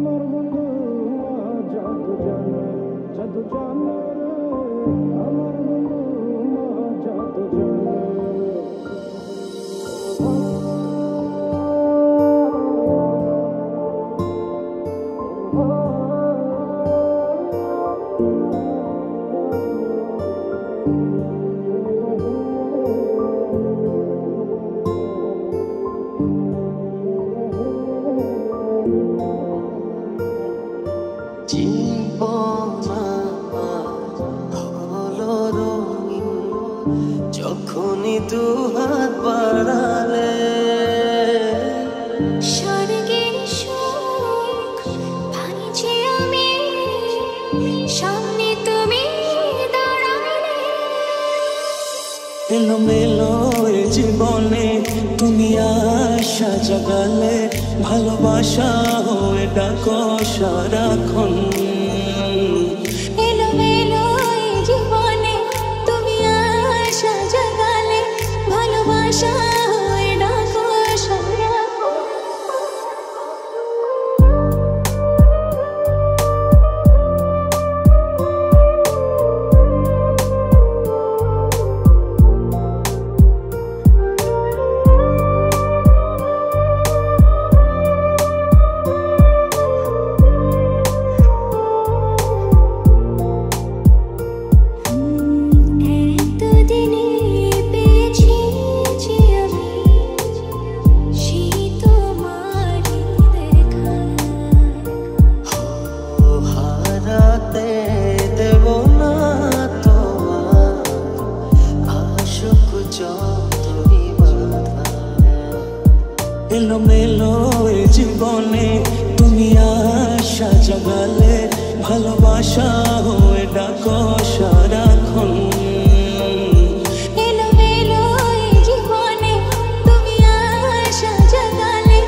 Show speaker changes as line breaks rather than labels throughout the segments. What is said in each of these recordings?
আমার বন্ধু জাদু জানে, জাদু জানে রে। আমার বন্ধু জাদু জানে।
যখনই দু হাত বাড়ালে
স্বর্গের সুখ ভাঙছি আমি, সামনে তুমি দাঁড়ালে।
এলোমেলো এ জীবনে তুমি আশা জাগালে, ভালোবাসা হয়ে ডাকো সারাক্ষণ।
এলোমেলো এই জীবনে তুমি আশা জাগালে, ভালোবাসা হয়ে ডাকো সারাক্ষণ। এতদিনে পেয়েছি যে আমি সেই তোমার দেখা।
হারাতে দেব না তোমার আশক যতই বাধা। এলোমেলো এ জীবনে তুমি আশা জাগালে, ভালোবাসা হয়ে ডাকো সারাক্ষণ।
এলোমেলো এই জীবনে তুমি আশা জাগালে,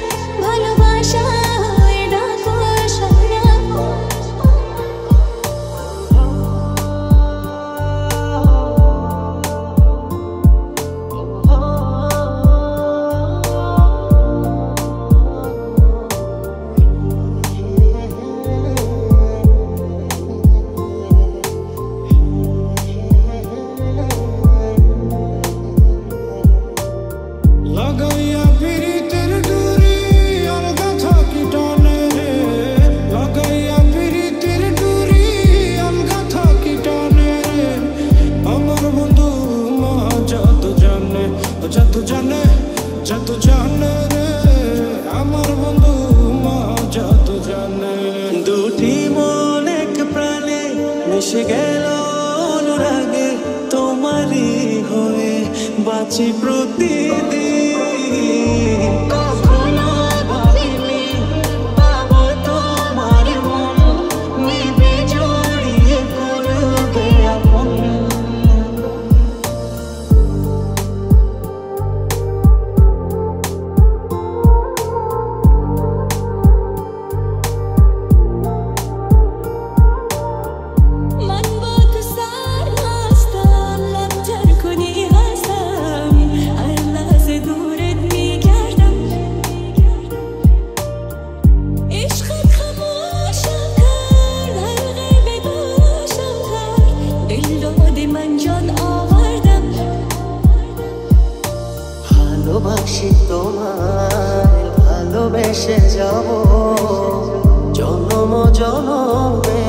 ভালোবাসা হয়ে ডাকো সারাক্ষণ।
লাগাইয়া পিরিতের ডুরি আলগা থাকি টানে রে। লাগাইয়া পিরিতের ডুরি আলগা থাকি টানে রে। আমার বন্ধু জাদু জানে, জাদু জানে, জাদু জানে রে। আমার বন্ধু জাদু জানে।
দুটি মন এক প্রাণে মিশে গেল অনুরাগে, তোমারই হয়ে বাঁচি প্রতিদিন। কখনো ভাবিনি পাবো তোমার মন, নিবে জড়িয়ে করবে আপন।
من با تو سرمستم، لب تر کنی هستم، هر لحظه دورت میگردم. عشقت خموشم کرد، حلقه به گوشم کرد، دل داده من جان آوردم.
ভালোবাসি তোমায়, ভালোবেসে যাব জনম জনমে।